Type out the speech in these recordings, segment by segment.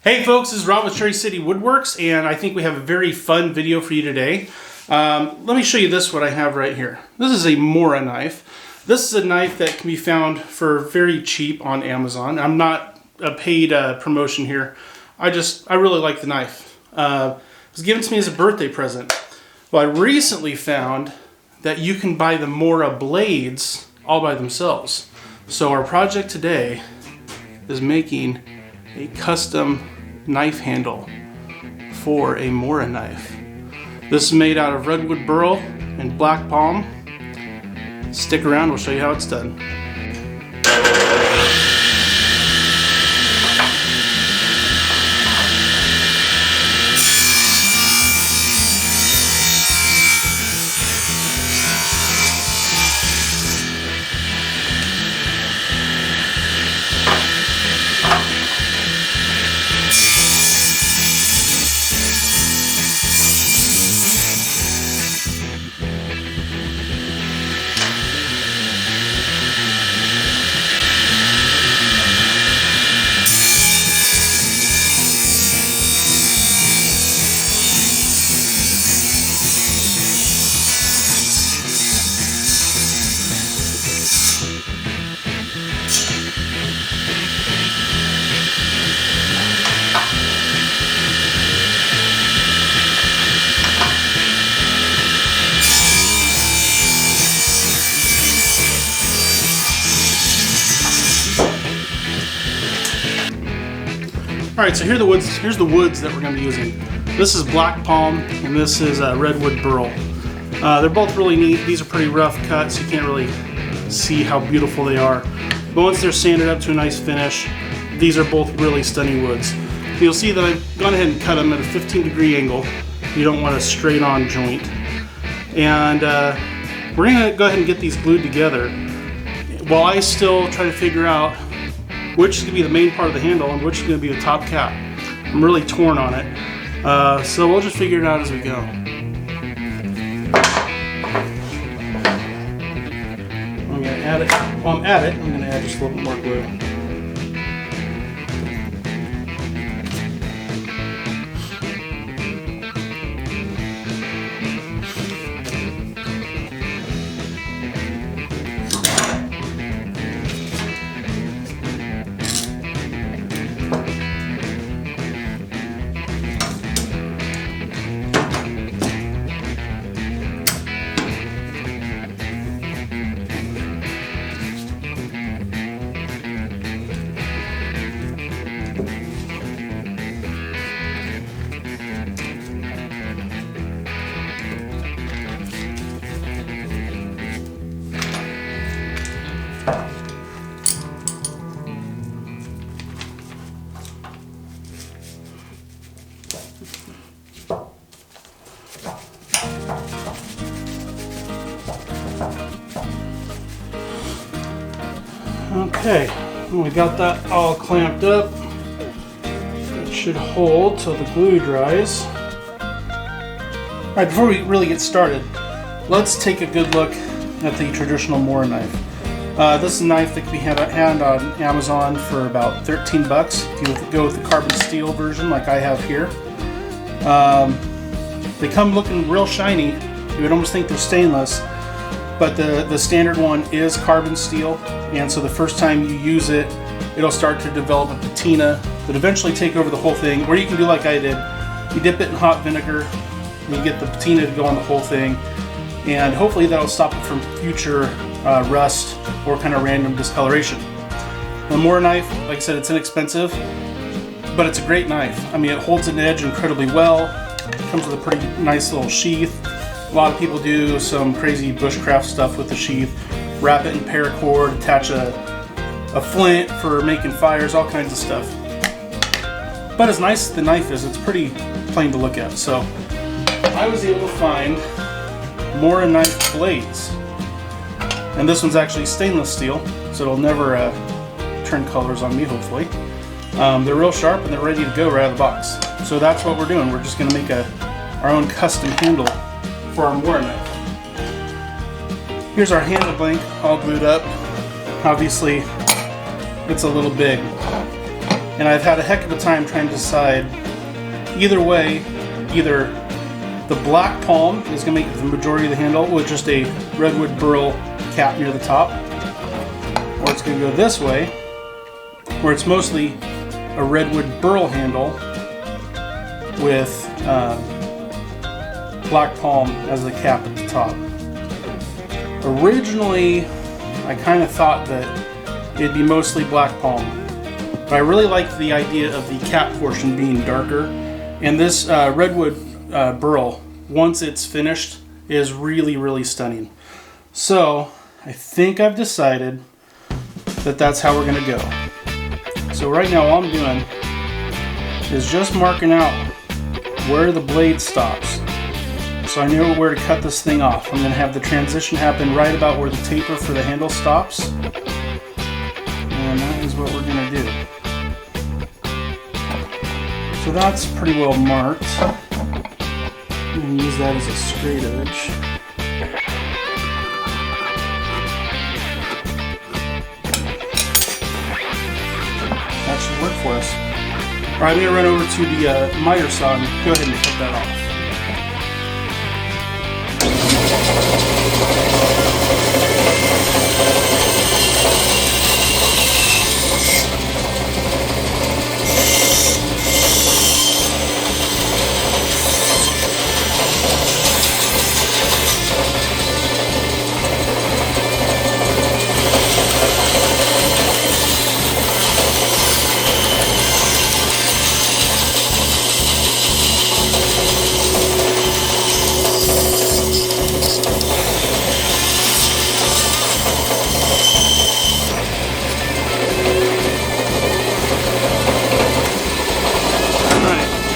Hey folks, this is Rob with Cherry City Woodworks, and I think we have a very fun video for you today. Let me show you this, what I have right here. This is a Mora knife. This is a knife that can be found for very cheap on Amazon. I'm not a paid promotion here. I really like the knife. It was given to me as a birthday present. Well, I recently found that you can buy the Mora blades all by themselves. So our project today is making a custom knife handle for a Mora knife. This is made out of Redwood Burl and black palm. Stick around, we'll show you how it's done. Alright, so here's the woods that we're going to be using. This is black palm and this is Redwood Burl. They're both really neat. These are pretty rough cuts. You can't really see how beautiful they are. But once they're sanded up to a nice finish, these are both really stunning woods. You'll see that I've gone ahead and cut them at a 15-degree angle. You don't want a straight-on joint. And we're going to go ahead and get these glued together while I still try to figure out which is going to be the main part of the handle and which is going to be the top cap. I'm really torn on it. So we'll just figure it out as we go. I'm going to add it. While I'm at it, I'm going to add just a little bit more glue. Okay, we got that all clamped up. It should hold till the glue dries. Alright, before we really get started, let's take a good look at the traditional Mora knife. This is a knife that can be had on Amazon for about 13 bucks if you go with the carbon steel version like I have here. They come looking real shiny. You would almost think they're stainless, but the standard one is carbon steel, and so the first time you use it, it'll start to develop a patina that eventually take over the whole thing. Or you can do like I did. You dip it in hot vinegar, and you get the patina to go on the whole thing, and hopefully that'll stop it from future rust or kind of random discoloration. The Mora knife, like I said, it's inexpensive, but it's a great knife. I mean, it holds an edge incredibly well. It comes with a pretty nice little sheath. A lot of people do some crazy bushcraft stuff with the sheath. Wrap it in paracord, attach a flint for making fires, all kinds of stuff. But as nice as the knife is, it's pretty plain to look at. So I was able to find Mora knife blades. And this one's actually stainless steel, so it'll never turn colors on me, hopefully. They're real sharp and they're ready to go right out of the box. So that's what we're doing. We're just going to make our own custom handle for our Mora knife. Here's our handle blank all glued up. Obviously, it's a little big. And I've had a heck of a time trying to decide either way, either the black palm is going to make the majority of the handle with just a Redwood Burl cap near the top, or it's going to go this way, where it's mostly a Redwood Burl handle with black palm as the cap at the top. Originally, I kind of thought that it'd be mostly black palm, but I really liked the idea of the cap portion being darker. And this Redwood Burl, once it's finished, is really, really stunning. So I think I've decided that that's how we're going to go. So right now all I'm doing is just marking out where the blade stops. So I know where to cut this thing off. I'm going to have the transition happen right about where the taper for the handle stops. And that is what we're going to do. So that's pretty well marked. I'm going to use that as a straight edge. That should work for us. Alright, I'm going to run over to the miter saw and go ahead and cut that off.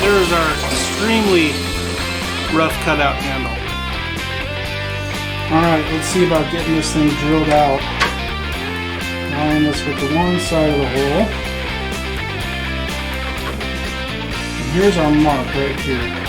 There's our extremely rough cutout handle. Alright, let's see about getting this thing drilled out. Line this with the one side of the hole. And here's our mark right here.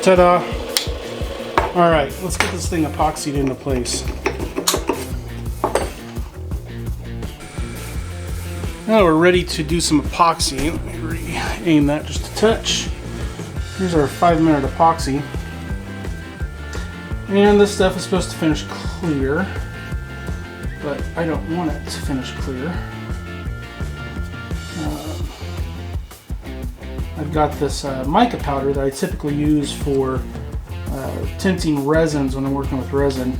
Ta-da! Alright, let's get this thing epoxied into place. Now we're ready to do some epoxy. Let me re-aim that just a touch. Here's our 5-minute epoxy. And this stuff is supposed to finish clear, but I don't want it to finish clear. I've got this mica powder that I typically use for tinting resins when I'm working with resin,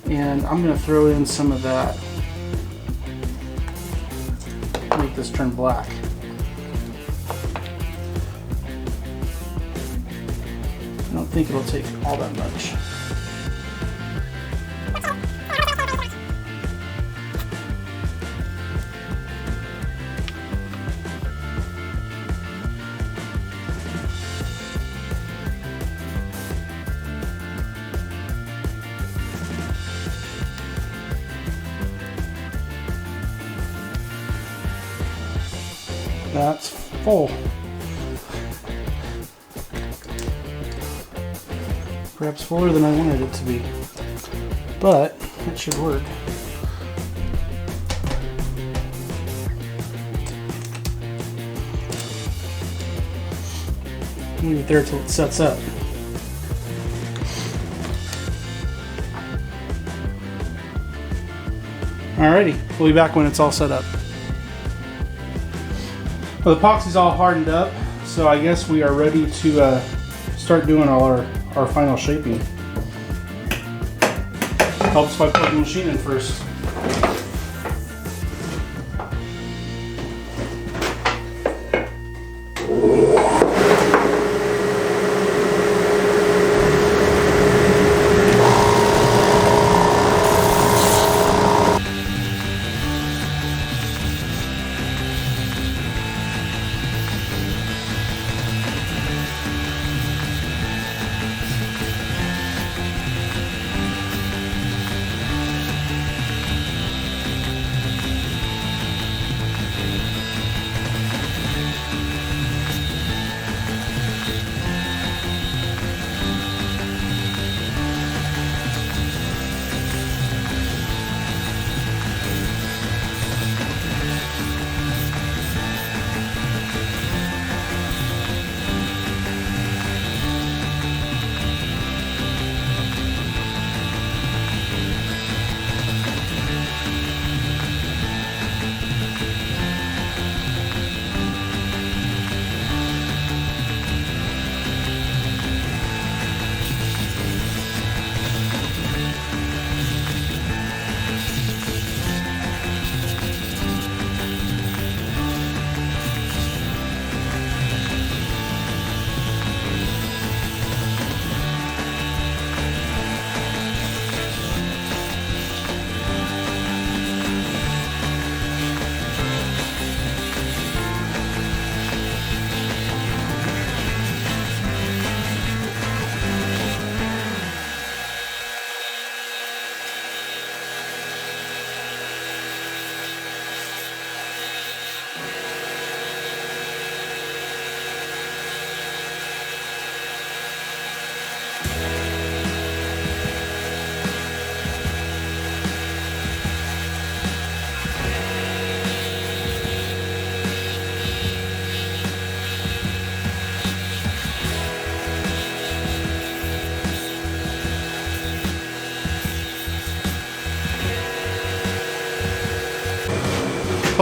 and I'm going to throw in some of that, make this turn black. I don't think it'll take all that much. That's full. Perhaps fuller than I wanted it to be, but it should work. Leave it there till it sets up. Alrighty, we'll be back when it's all set up. Well, the epoxy's all hardened up, so I guess we are ready to start doing all our final shaping. Helps if I plug the machine in first.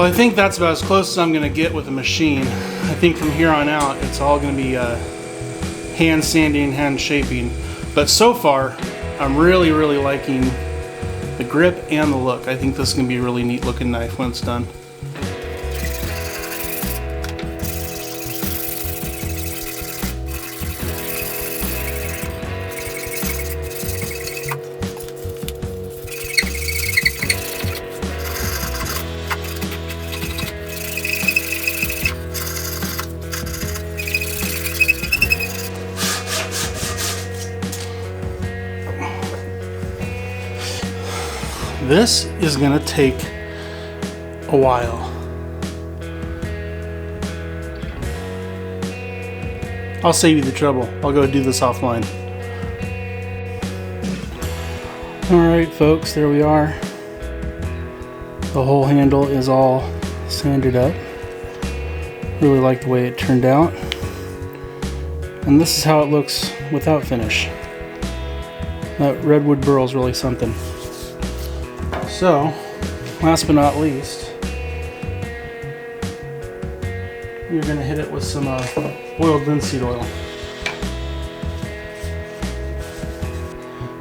Well, I think that's about as close as I'm going to get with the machine. I think from here on out, it's all going to be hand sanding, hand shaping. But so far, I'm really liking the grip and the look. I think this is going to be a really neat looking knife when it's done. This is gonna take a while. I'll save you the trouble. I'll go do this offline. Alright folks, there we are. The whole handle is all sanded up. Really like the way it turned out. And this is how it looks without finish. That Redwood Burl is really something. So, last but not least, you're going to hit it with some boiled linseed oil.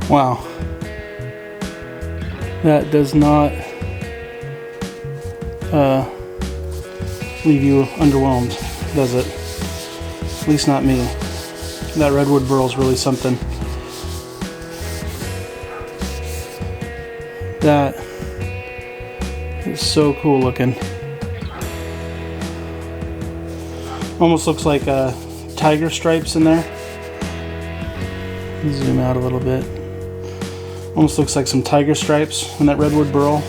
Wow. That does not leave you underwhelmed, does it? At least not me. That Redwood Burl is really something. That is so cool looking. Almost looks like tiger stripes in there. Zoom out a little bit. Almost looks like some tiger stripes in that Redwood Burl,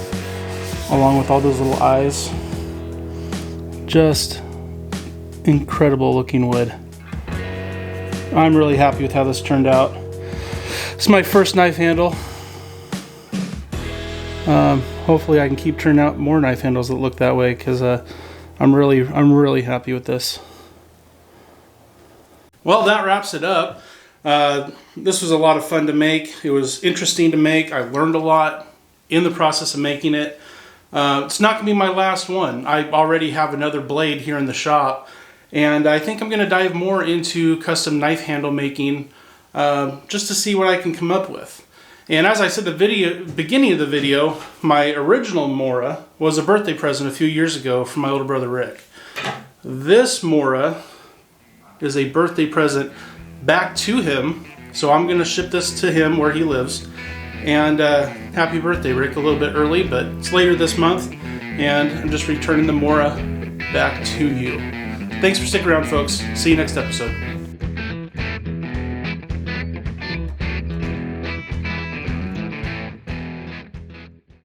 along with all those little eyes. Just incredible looking wood. I'm really happy with how this turned out. It's my first knife handle. Hopefully I can keep turning out more knife handles that look that way, because I'm really happy with this. Well, that wraps it up. This was a lot of fun to make. It was interesting to make. I learned a lot in the process of making it. It's not going to be my last one. I already have another blade here in the shop, and I think I'm going to dive more into custom knife handle making, just to see what I can come up with. And as I said at the beginning of the video, my original Mora was a birthday present a few years ago from my older brother Rick. This Mora is a birthday present back to him, so I'm going to ship this to him where he lives. And happy birthday, Rick, a little bit early, but it's later this month, and I'm just returning the Mora back to you. Thanks for sticking around, folks. See you next episode.